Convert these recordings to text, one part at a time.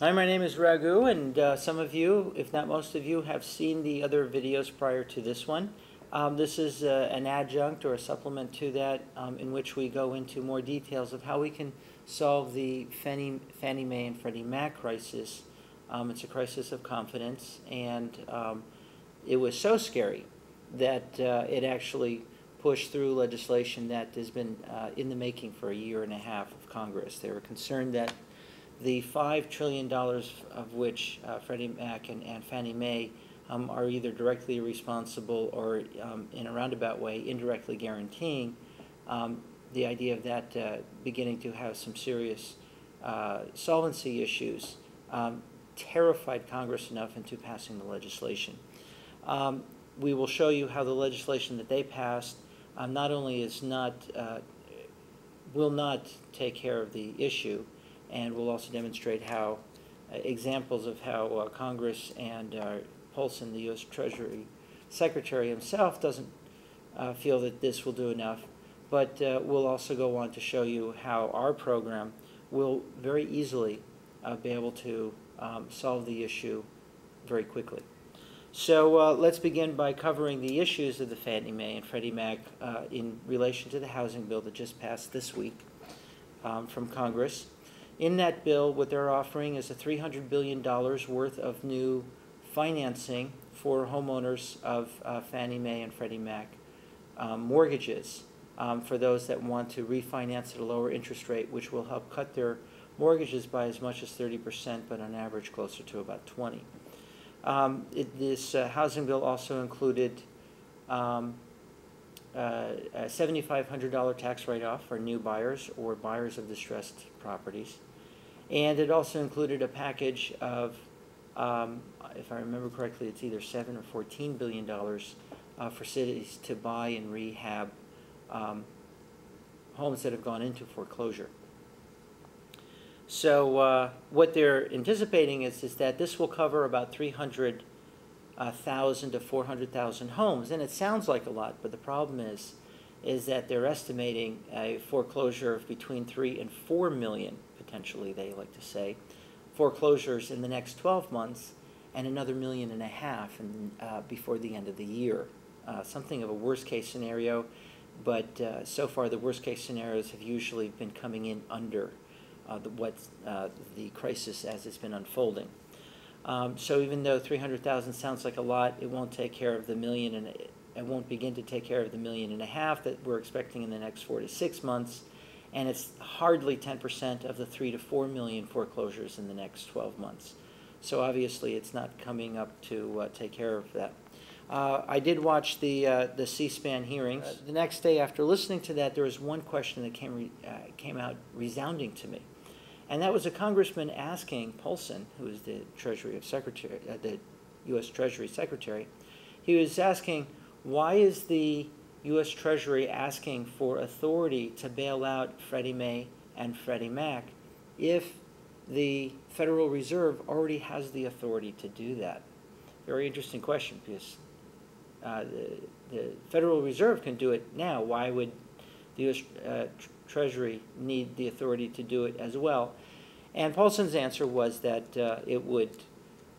Hi, my name is Raghu, and some of you, if not most of you, have seen the other videos prior to this one. This is an adjunct or a supplement to that in which we go into more details of how we can solve the Fannie Mae and Freddie Mac crisis. It's a crisis of confidence, and it was so scary that it actually pushed through legislation that has been in the making for a year and a half of Congress. They were concerned that the $5 trillion of which Freddie Mac and Fannie Mae are either directly responsible or in a roundabout way indirectly guaranteeing, the idea of that beginning to have some serious solvency issues terrified Congress enough into passing the legislation. We will show you how the legislation that they passed not only will not take care of the issue, and we'll also demonstrate how examples of how Congress and Paulson, the U.S. Treasury Secretary himself, doesn't feel that this will do enough. But we'll also go on to show you how our program will very easily be able to solve the issue very quickly. So let's begin by covering the issues of the Fannie Mae and Freddie Mac in relation to the housing bill that just passed this week from Congress. In that bill, what they're offering is a $300 billion worth of new financing for homeowners of Fannie Mae and Freddie Mac mortgages for those that want to refinance at a lower interest rate, which will help cut their mortgages by as much as 30%, but on average closer to about 20%. This housing bill also included a $7,500 tax write-off for new buyers or buyers of distressed properties. And it also included a package of, if I remember correctly, it's either $7 or $14 billion for cities to buy and rehab homes that have gone into foreclosure. So what they're anticipating is that this will cover about 300,000 to 400,000 homes. And it sounds like a lot, but the problem is that they're estimating a foreclosure of between 3 and 4 million, potentially, they like to say, foreclosures in the next 12 months, and another 1.5 million before the end of the year. Something of a worst-case scenario, but so far the worst-case scenarios have usually been coming in under the crisis as it's been unfolding. So even though 300,000 sounds like a lot, it won't take care of the million, and it won't begin to take care of the 1.5 million that we're expecting in the next 4 to 6 months, and it's hardly 10% of the 3 to 4 million foreclosures in the next 12 months. So obviously it's not coming up to take care of that. I did watch the C-SPAN hearings. The next day after listening to that, there was one question that came out resounding to me. And that was a congressman asking Paulson, who is the the U.S. Treasury Secretary, he was asking, why is the U.S. Treasury asking for authority to bail out Freddie Mae and Freddie Mac if the Federal Reserve already has the authority to do that? Very interesting question, because the Federal Reserve can do it now. Why would the U.S. Treasury need the authority to do it as well? And Paulson's answer was that it would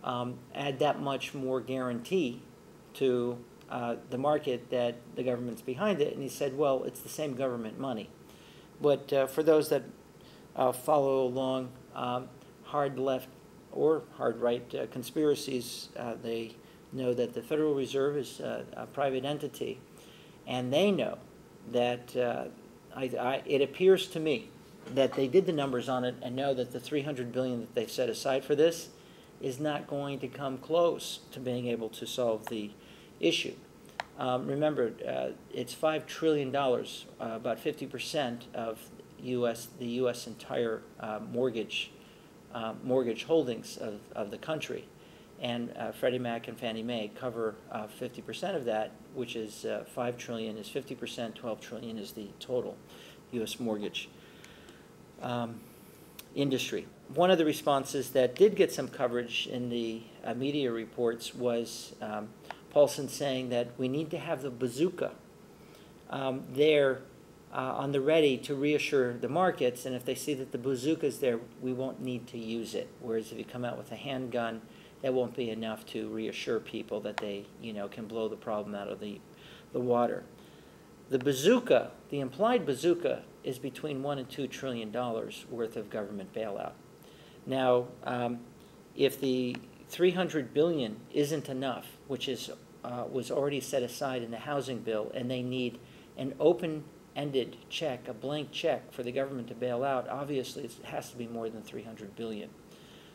add that much more guarantee to the market that the government's behind it. And he said, well, it's the same government money. But for those that follow along hard left or hard right conspiracies, they know that the Federal Reserve is a private entity. And they know that it appears to me that they did the numbers on it and know that the $300 billion that they've set aside for this is not going to come close to being able to solve the issue. Remember, it's $5 trillion, about 50% of the U.S. entire mortgage holdings of the country. And Freddie Mac and Fannie Mae cover 50% of that, which is $5 trillion is 50%, $12 trillion is the total U.S. mortgage industry. One of the responses that did get some coverage in the media reports was Paulson saying that we need to have the bazooka there on the ready to reassure the markets, and if they see that the bazooka's there, we won't need to use it. Whereas if you come out with a handgun, that won't be enough to reassure people that they, can blow the problem out of the water. The bazooka, the implied bazooka, is between $1 and $2 trillion worth of government bailout. Now, if the $300 billion isn't enough, which was already set aside in the housing bill, and they need an open-ended check, a blank check for the government to bail out, obviously it has to be more than $300 billion.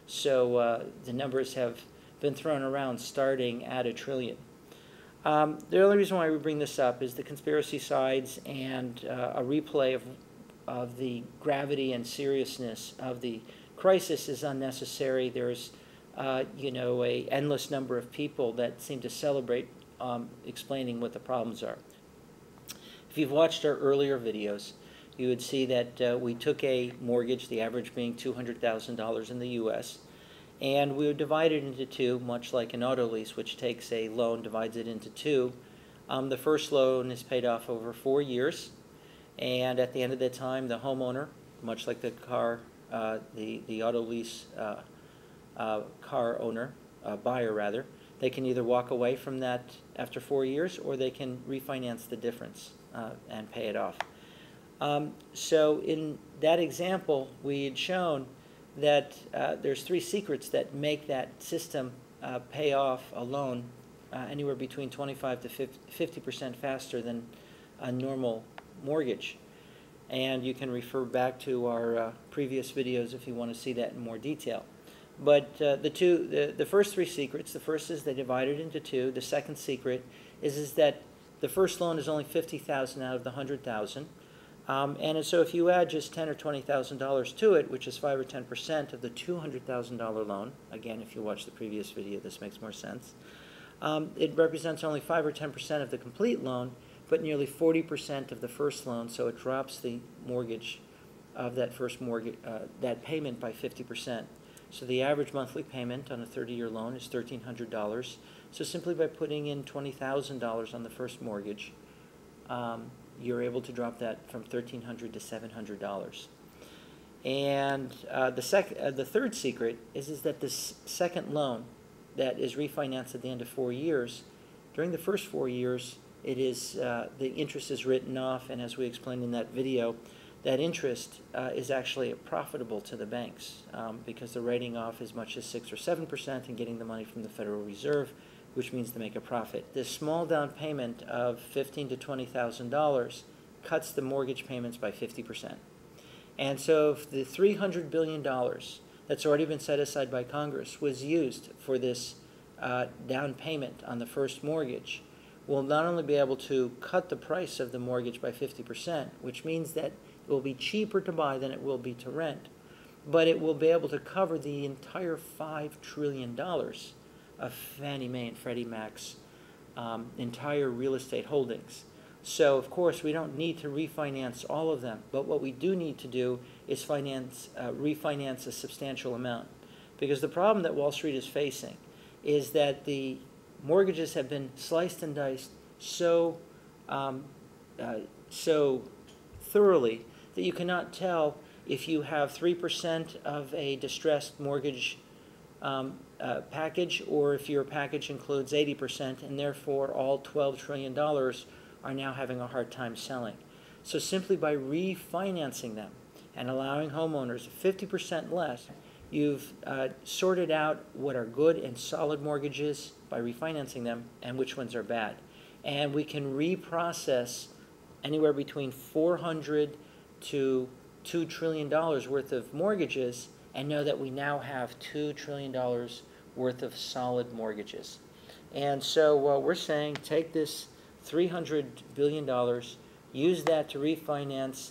So the numbers have been thrown around starting at $1 trillion. The only reason why we bring this up is the conspiracy sides and a replay of the gravity and seriousness of the crisis is unnecessary. There's a endless number of people that seem to celebrate explaining what the problems are. If you've watched our earlier videos, you would see that we took a mortgage, the average being $200,000 in the U.S., and we would divide it into two, much like an auto lease, which takes a loan, divides it into two. The first loan is paid off over 4 years, and at the end of the time, the homeowner, much like the car, the auto lease car owner, buyer rather, they can either walk away from that after 4 years, or they can refinance the difference and pay it off. So in that example, we had shown that there's 3 secrets that make that system pay off a loan anywhere between 25 to 50% faster than a normal mortgage. And you can refer back to our previous videos if you want to see that in more detail. But the first 3 secrets, the first is they divide it into 2. The second secret is that the first loan is only $50,000 out of the $100,000. And so if you add just $10,000 or $20,000 to it, which is 5 or 10% of the $200,000 loan, again, if you watch the previous video, this makes more sense, it represents only 5 or 10% of the complete loan, but nearly 40% of the first loan, so it drops the mortgage of that first mortgage, that payment by 50%. So the average monthly payment on a 30-year loan is $1,300. So simply by putting in $20,000 on the first mortgage, you're able to drop that from $1,300 to $700. And the third secret is that this second loan that is refinanced at the end of 4 years, during the first 4 years, it is the interest is written off, and as we explained in that video, that interest is actually profitable to the banks because they're writing off as much as 6 or 7% and getting the money from the Federal Reserve, which means to make a profit. This small down payment of $15,000 to $20,000 cuts the mortgage payments by 50%. And so if the $300 billion that's already been set aside by Congress was used for this down payment on the first mortgage, we'll not only be able to cut the price of the mortgage by 50%, which means that it will be cheaper to buy than it will be to rent, but it will be able to cover the entire $5 trillion of Fannie Mae and Freddie Mac's entire real estate holdings. So, of course, we don't need to refinance all of them, but what we do need to do is refinance a substantial amount. Because the problem that Wall Street is facing is that the mortgages have been sliced and diced so thoroughly that you cannot tell if you have 3% of a distressed mortgage package, or if your package includes 80%, and therefore all $12 trillion are now having a hard time selling. So simply by refinancing them and allowing homeowners 50% less, you've sorted out what are good and solid mortgages by refinancing them and which ones are bad. And we can reprocess anywhere between $400 to $2 trillion worth of mortgages and know that we now have $2 trillion worth of solid mortgages. And so we're saying take this $300 billion, use that to refinance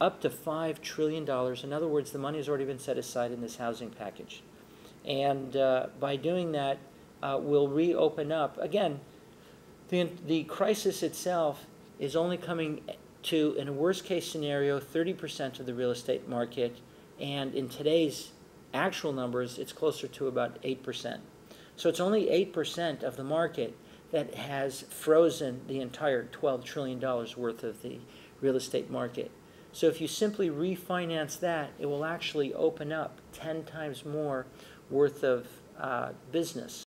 up to $5 trillion. In other words, the money has already been set aside in this housing package. And by doing that, we'll reopen up. Again, the crisis itself is only coming to, in a worst-case scenario, 30% of the real estate market, and in today's actual numbers, it's closer to about 8%. So it's only 8% of the market that has frozen the entire $12 trillion worth of the real estate market. So if you simply refinance that, it will actually open up 10 times more worth of business